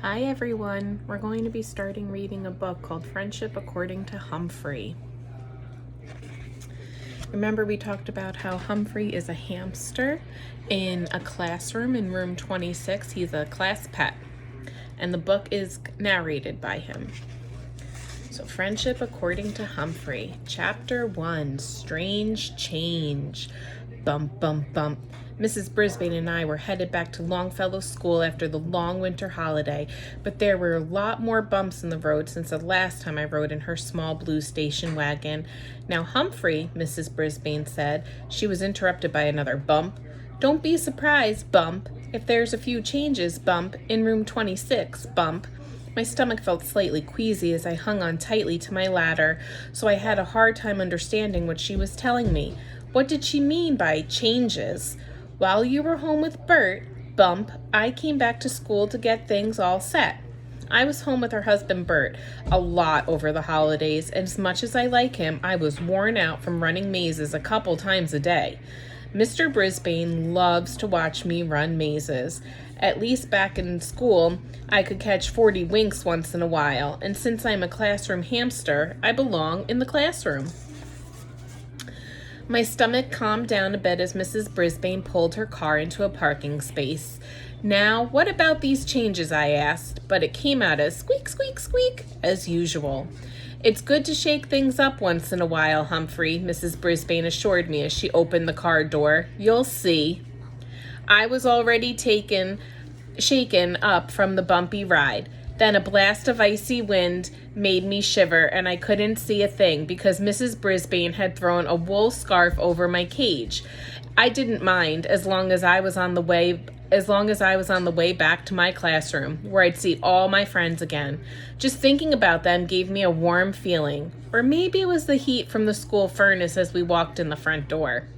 Hi everyone, we're going to be starting reading a book called Friendship According to Humphrey. Remember we talked about how Humphrey is a hamster in a classroom in room 26. He's a class pet and the book is narrated by him. So Friendship According to Humphrey, Chapter 1, Strange Change. Bump, bump, bump. Mrs. Brisbane and I were headed back to Longfellow School after the long winter holiday, but there were a lot more bumps in the road since the last time I rode in her small blue station wagon. Now, Humphrey, Mrs. Brisbane said. She was interrupted by another bump. Don't be surprised, Bump, if there's a few changes, Bump, in room 26, Bump. My stomach felt slightly queasy as I hung on tightly to my ladder, so I had a hard time understanding what she was telling me. What did she mean by changes? While you were home with Bert, Bump, I came back to school to get things all set. I was home with her husband Bert a lot over the holidays, and as much as I like him, I was worn out from running mazes a couple times a day. Mr. Brisbane loves to watch me run mazes. At least back in school, I could catch 40 winks once in a while, and since I'm a classroom hamster, I belong in the classroom. My stomach calmed down a bit as Mrs. Brisbane pulled her car into a parking space. Now, what about these changes, I asked, but it came out as squeak, squeak, squeak, as usual. It's good to shake things up once in a while, Humphrey, Mrs. Brisbane assured me as she opened the car door. You'll see. I was already shaken up from the bumpy ride. Then a blast of icy wind made me shiver, and I couldn't see a thing because Mrs. Brisbane had thrown a wool scarf over my cage. I didn't mind as long as I was on the way back to my classroom, where I'd see all my friends again. Just thinking about them gave me a warm feeling. Or maybe it was the heat from the school furnace as we walked in the front door.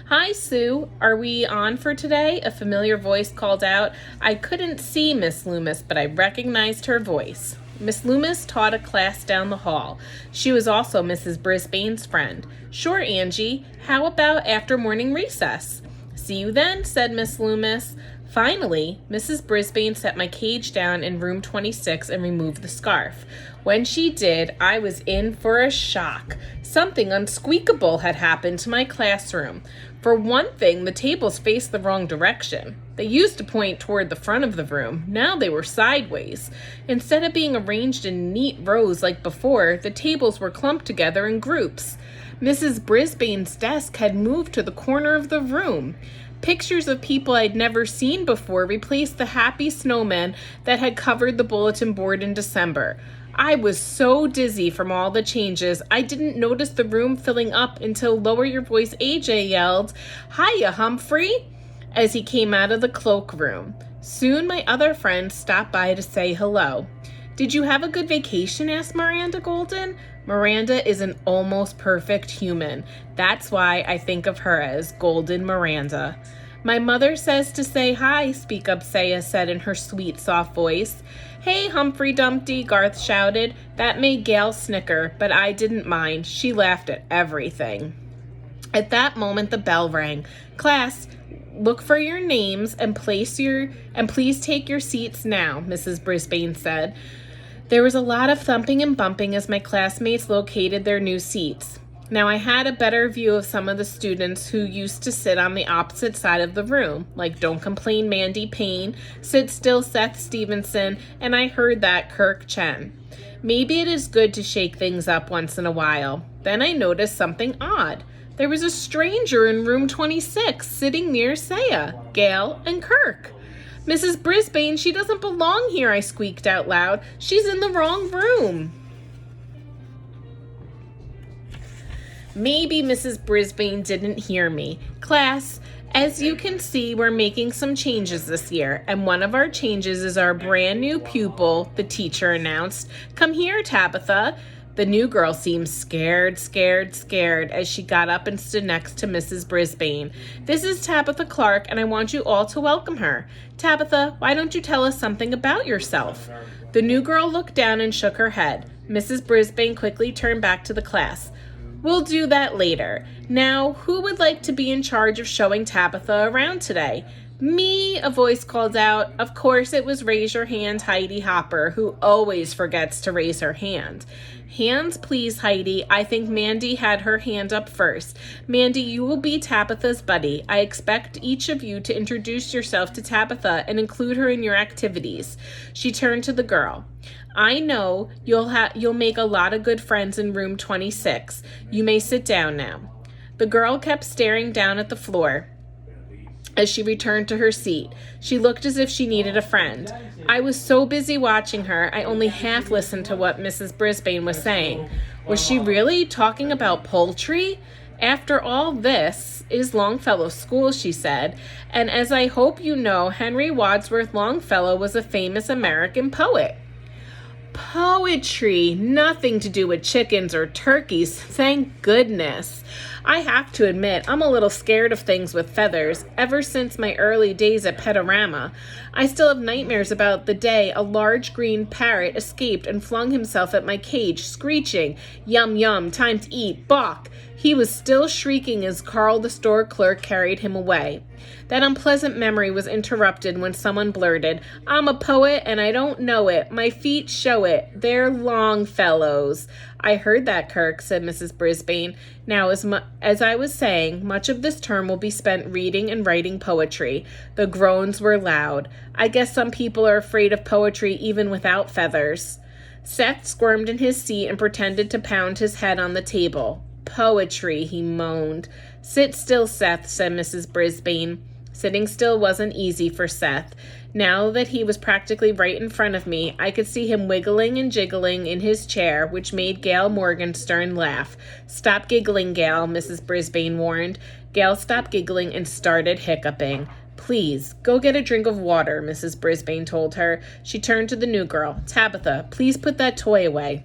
Hi, Sue. Are we on for today? A familiar voice called out. I couldn't see Miss Loomis, but I recognized her voice. Miss Loomis taught a class down the hall. She was also Mrs. Brisbane's friend. Sure, Angie. How about after morning recess? See you then, said Miss Loomis. Finally, Mrs. Brisbane set my cage down in room 26 and removed the scarf. When she did, I was in for a shock. Something unsqueakable had happened to my classroom. For one thing, the tables faced the wrong direction. They used to point toward the front of the room. Now they were sideways. Instead of being arranged in neat rows like before, the tables were clumped together in groups. Mrs. Brisbane's desk had moved to the corner of the room. Pictures of people I'd never seen before replaced the happy snowmen that had covered the bulletin board in December. I was so dizzy from all the changes, I didn't notice the room filling up until Lower Your Voice AJ yelled, Hiya, Humphrey, as he came out of the cloakroom. Soon my other friends stopped by to say hello. Did you have a good vacation? Asked Miranda Golden. Miranda is an almost perfect human. That's why I think of her as Golden Miranda. My mother says to say hi, Speak Up Saya said in her sweet, soft voice. Hey, Humphrey Dumpty, Garth shouted. That made Gail snicker, but I didn't mind. She laughed at everything. At that moment, the bell rang. Class, look for your names and please take your seats now, Mrs. Brisbane said. There was a lot of thumping and bumping as my classmates located their new seats. Now I had a better view of some of the students who used to sit on the opposite side of the room, like Don't Complain Mandy Payne, Sit Still Seth Stevenson, and I heard that Kirk Chen. Maybe it is good to shake things up once in a while. Then I noticed something odd. There was a stranger in room 26 sitting near Saya, Gail, and Kirk. Mrs. Brisbane, she doesn't belong here, I squeaked out loud. She's in the wrong room. Maybe Mrs. Brisbane didn't hear me. Class, as you can see, we're making some changes this year, and one of our changes is our brand new pupil, the teacher announced. Come here, Tabitha. The new girl seemed scared as she got up and stood next to Mrs. Brisbane. This is Tabitha Clark, and I want you all to welcome her. Tabitha, why don't you tell us something about yourself? The new girl looked down and shook her head. Mrs. Brisbane quickly turned back to the class. We'll do that later. Now, who would like to be in charge of showing Tabitha around today? "Me," a voice called out. Of course, it was Raise Your Hand Heidi Hopper, who always forgets to raise her hand. "Hands, please, Heidi. I think Mandy had her hand up first. Mandy, you will be Tabitha's buddy. I expect each of you to introduce yourself to Tabitha and include her in your activities." She turned to the girl. "I know you'll make a lot of good friends in room 26. You may sit down now." The girl kept staring down at the floor as she returned to her seat. She looked as if she needed a friend. I was so busy watching her, I only half listened to what Mrs. Brisbane was saying. Was she really talking about poultry? "After all, this is Longfellow School," she said, "and as I hope you know, Henry Wadsworth Longfellow was a famous American poet." Poetry, nothing to do with chickens or turkeys, thank goodness. I have to admit, I'm a little scared of things with feathers, ever since my early days at Petorama. I still have nightmares about the day a large green parrot escaped and flung himself at my cage, screeching, "Yum, yum, time to eat, balk." He was still shrieking as Carl the store clerk carried him away. That unpleasant memory was interrupted when someone blurted, "I'm a poet and I don't know it. My feet show it. They're Longfellows." "I heard that, Kirk," said Mrs. Brisbane. "Now, as I was saying, much of this term will be spent reading and writing poetry." The groans were loud. "I guess some people are afraid of poetry even without feathers." Seth squirmed in his seat and pretended to pound his head on the table. "Poetry," he moaned. "Sit still, Seth," said Mrs. Brisbane. Sitting still wasn't easy for Seth. Now that he was practically right in front of me, I could see him wiggling and jiggling in his chair, which made Gail Morgenstern laugh. "Stop giggling, Gail," Mrs. Brisbane warned. Gail stopped giggling and started hiccuping. "Please, go get a drink of water," Mrs. Brisbane told her. She turned to the new girl. "Tabitha, please put that toy away."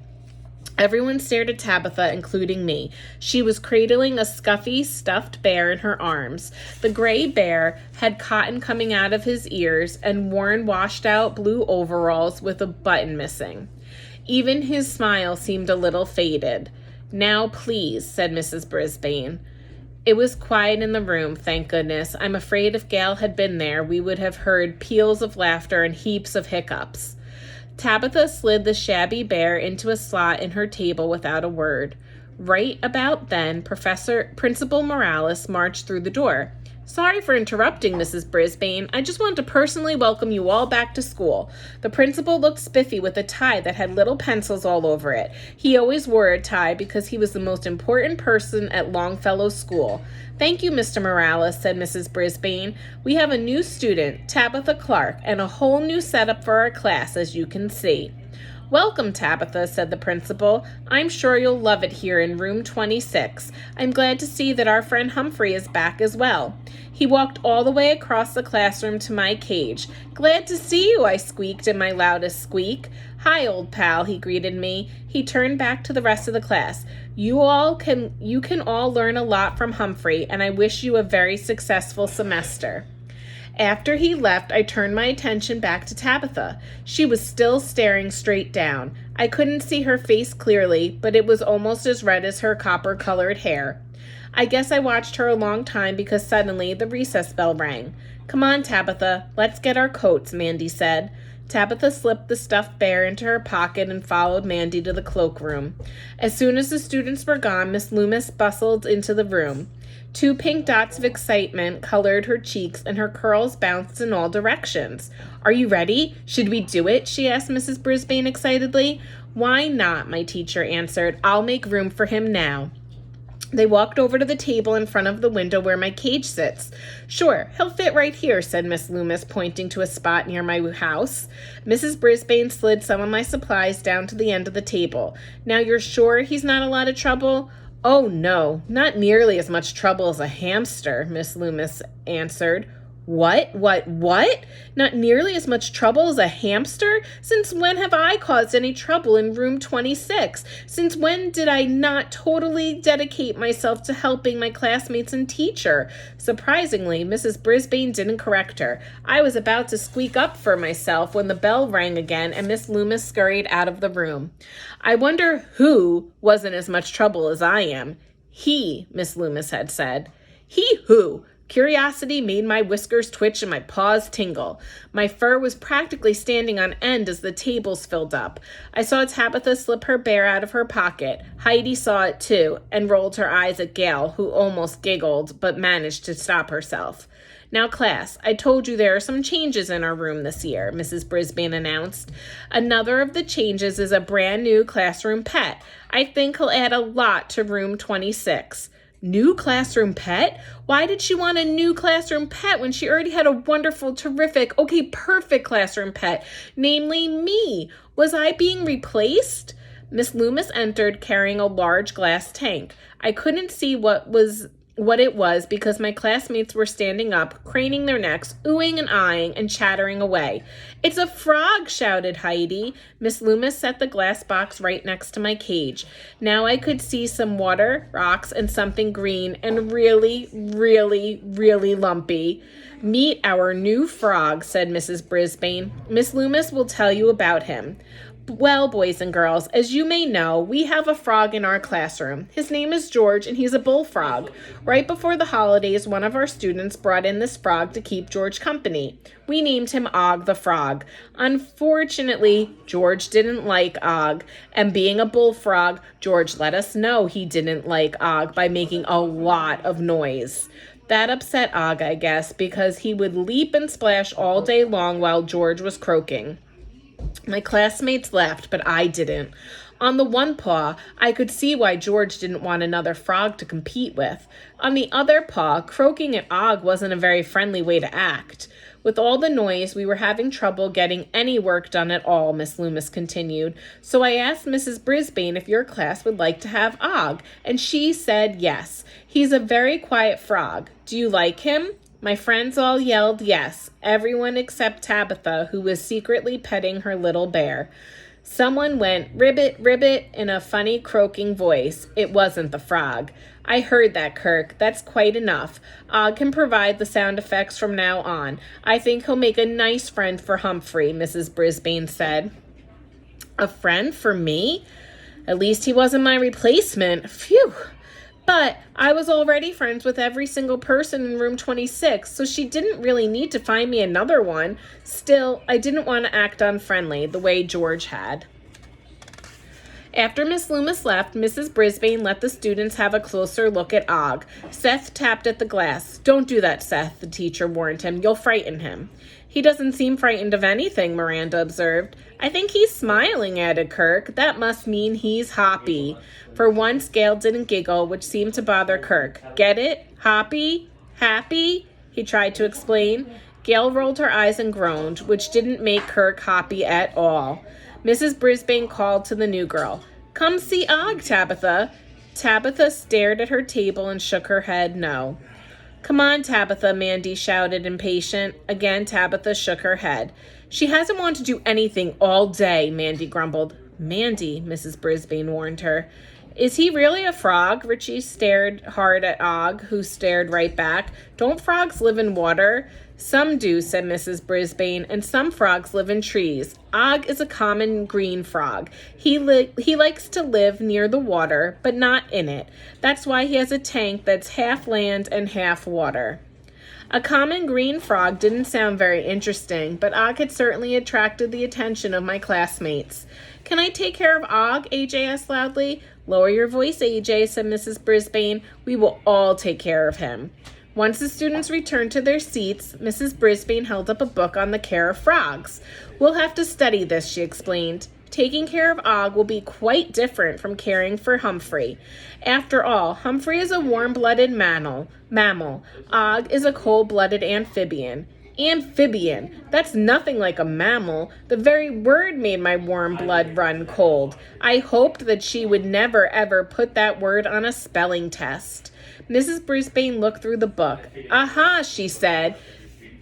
Everyone stared at Tabitha, including me. She was cradling a scuffy, stuffed bear in her arms. The gray bear had cotton coming out of his ears and worn washed-out blue overalls with a button missing. Even his smile seemed a little faded. "Now, please," said Mrs. Brisbane. It was quiet in the room, thank goodness. I'm afraid if Gail had been there, we would have heard peals of laughter and heaps of hiccups. Tabitha slid the shabby bear into a slot in her table without a word. Right about then, Principal Morales marched through the door. "Sorry for interrupting, Mrs. Brisbane. I just wanted to personally welcome you all back to school." The principal looked spiffy with a tie that had little pencils all over it. He always wore a tie because he was the most important person at Longfellow School. "Thank you, Mr. Morales," said Mrs. Brisbane. "We have a new student, Tabitha Clark, and a whole new setup for our class, as you can see." "Welcome, Tabitha," said the principal. "I'm sure you'll love it here in room 26. I'm glad to see that our friend Humphrey is back as well." He walked all the way across the classroom to my cage. "Glad to see you," I squeaked in my loudest squeak. "Hi, old pal," he greeted me. He turned back to the rest of the class. You can all learn a lot from Humphrey, and I wish you a very successful semester." After he left, I turned my attention back to Tabitha. She was still staring straight down. I couldn't see her face clearly, but it was almost as red as her copper-colored hair. I guess I watched her a long time because suddenly the recess bell rang. "Come on, Tabitha, let's get our coats," Mandy said. Tabitha slipped the stuffed bear into her pocket and followed Mandy to the cloakroom. As soon as the students were gone, Miss Loomis bustled into the room. 2 pink dots of excitement colored her cheeks and her curls bounced in all directions. "Are you ready? Should we do it?" she asked Mrs. Brisbane excitedly. "Why not?" my teacher answered. "I'll make room for him now." They walked over to the table in front of the window where my cage sits. "Sure, he'll fit right here," said Miss Loomis, pointing to a spot near my house. Mrs. Brisbane slid some of my supplies down to the end of the table. "Now you're sure he's not a lot of trouble?" "Oh, no, not nearly as much trouble as a hamster," Miss Loomis answered. What? Not nearly as much trouble as a hamster? Since when have I caused any trouble in room 26? Since when did I not totally dedicate myself to helping my classmates and teacher?" Surprisingly, Mrs. Brisbane didn't correct her. I was about to squeak up for myself when the bell rang again and Miss Loomis scurried out of the room. "I wonder who wasn't as much trouble as I am." "He," Miss Loomis had said. "He who?" Curiosity made my whiskers twitch and my paws tingle. My fur was practically standing on end as the tables filled up. I saw Tabitha slip her bear out of her pocket. Heidi saw it too and rolled her eyes at Gail, who almost giggled but managed to stop herself. Now, class, I told you there are some changes in our room this year, Mrs. Brisbane announced. Another of the changes is a brand new classroom pet. I think he'll add a lot to room 26. New classroom pet? Why did she want a new classroom pet when she already had a wonderful, terrific, perfect classroom pet, namely me? Was I being replaced? Miss Loomis entered carrying a large glass tank. I couldn't see what it was because my classmates were standing up, craning their necks, oohing and eyeing, and chattering away. "It's a frog!" shouted Heidi. Miss Loomis set the glass box right next to my cage. Now I could see some water, rocks, and something green and really, really, really lumpy. "Meet our new frog," said Mrs. Brisbane. "Miss Loomis will tell you about him." Well, boys and girls, as you may know, we have a frog in our classroom. His name is George, and he's a bullfrog. Right before the holidays, one of our students brought in this frog to keep George company. We named him Og the Frog. Unfortunately, George didn't like Og, and being a bullfrog, George let us know he didn't like Og by making a lot of noise. That upset Og, I guess, because he would leap and splash all day long while George was croaking. My classmates laughed, but I didn't. On the one paw, I could see why George didn't want another frog to compete with. On the other paw, croaking at Og wasn't a very friendly way to act. With all the noise, we were having trouble getting any work done at all, Miss Loomis continued. So I asked Mrs. Brisbane if your class would like to have Og, and she said yes. He's a very quiet frog. Do you like him? My friends all yelled yes, everyone except Tabitha, who was secretly petting her little bear. Someone went, "Ribbit, ribbit," in a funny croaking voice. It wasn't the frog. "I heard that, Kirk. That's quite enough. Og can provide the sound effects from now on. I think he'll make a nice friend for Humphrey," Mrs. Brisbane said. A friend for me? At least he wasn't my replacement. Phew! But I was already friends with every single person in room 26, so she didn't really need to find me another one. Still, I didn't want to act unfriendly the way George had. After Miss Loomis left, Mrs. Brisbane let the students have a closer look at Og. Seth tapped at the glass. "Don't do that, Seth," the teacher warned him. "You'll frighten him." "He doesn't seem frightened of anything," Miranda observed. "I think he's smiling," added Kirk. "That must mean he's happy." For once, Gail didn't giggle, which seemed to bother Kirk. "Get it? Happy? Happy?" he tried to explain. Gail rolled her eyes and groaned, which didn't make Kirk happy at all. Mrs. Brisbane called to the new girl. "Come see Og, Tabitha." Tabitha stared at her table and shook her head no. "Come on, Tabitha," Mandy shouted, impatient. Again, Tabitha shook her head. "She hasn't wanted to do anything all day," Mandy grumbled. "Mandy," Mrs. Brisbane warned her. "Is he really a frog?" Richie stared hard at Og, who stared right back. "Don't frogs live in water?" "Some do," said Mrs. Brisbane, "and some frogs live in trees. Og is a common green frog. He likes to live near the water, but not in it. That's why he has a tank that's half land and half water." A common green frog didn't sound very interesting, but Og had certainly attracted the attention of my classmates. "Can I take care of Og?" AJ asked loudly. "Lower your voice, AJ," said Mrs. Brisbane. "We will all take care of him." Once the students returned to their seats, Mrs. Brisbane held up a book on the care of frogs. "We'll have to study this," she explained. "Taking care of Og will be quite different from caring for Humphrey. After all, Humphrey is a warm-blooded mammal. Og is a cold-blooded amphibian. Amphibian. That's nothing like a mammal. The very word made my warm blood run cold. I hoped that she would never, ever put that word on a spelling test." Mrs. Brisbane looked through the book. "Aha," she said.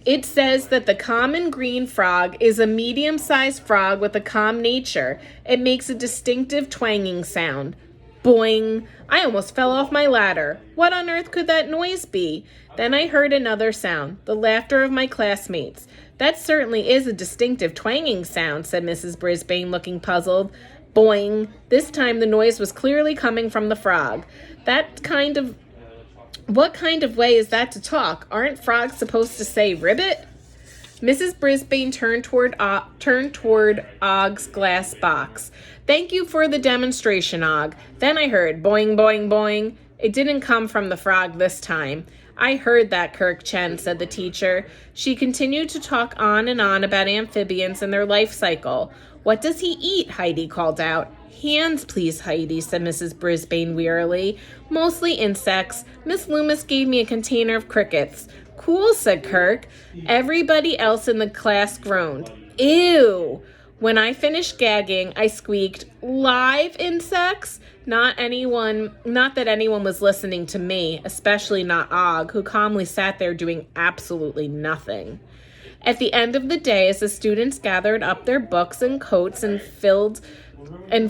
"It says that the common green frog is a medium-sized frog with a calm nature. It makes a distinctive twanging sound. Boing! I almost fell off my ladder. What on earth could that noise be? Then I heard another sound, the laughter of my classmates. That certainly is a distinctive twanging sound," said Mrs. Brisbane, looking puzzled. Boing! This time the noise was clearly coming from the frog. That kind of What kind of way is that to talk? Aren't frogs supposed to say ribbit? Mrs. Brisbane turned toward Og's glass box. Thank you for the demonstration, Og. Then I heard boing, boing, boing. It didn't come from the frog this time. I heard that, Kirk Chen, said the teacher. She continued to talk on and on about amphibians and their life cycle. What does he eat? Heidi called out. Hands, please, Heidi, said Mrs. Brisbane wearily. Mostly insects. Miss Loomis gave me a container of crickets. Cool, said Kirk. Everybody else in the class groaned. Ew! When I finished gagging, I squeaked, live insects? Not that anyone was listening to me, especially not Og, who calmly sat there doing absolutely nothing. At the end of the day, as the students gathered up their books and coats and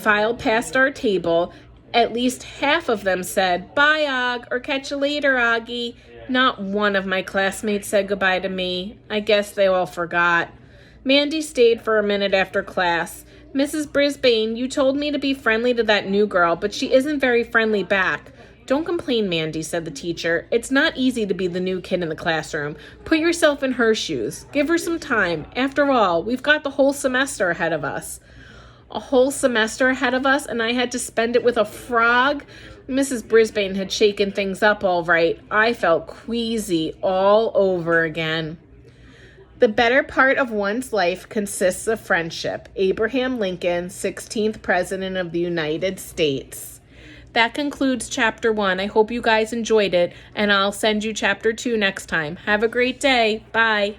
filed past our table, at least half of them said, bye, Og, or catch you later, Oggy. Not one of my classmates said goodbye to me. I guess they all forgot. Mandy stayed for a minute after class. Mrs. Brisbane, you told me to be friendly to that new girl, but she isn't very friendly back. Don't complain, Mandy, said the teacher. It's not easy to be the new kid in the classroom. Put yourself in her shoes. Give her some time. After all, we've got the whole semester ahead of us. A whole semester ahead of us, and I had to spend it with a frog? Mrs. Brisbane had shaken things up all right. I felt queasy all over again. The better part of one's life consists of friendship. Abraham Lincoln, 16th President of the United States. That concludes Chapter 1. I hope you guys enjoyed it, and I'll send you Chapter 2 next time. Have a great day. Bye.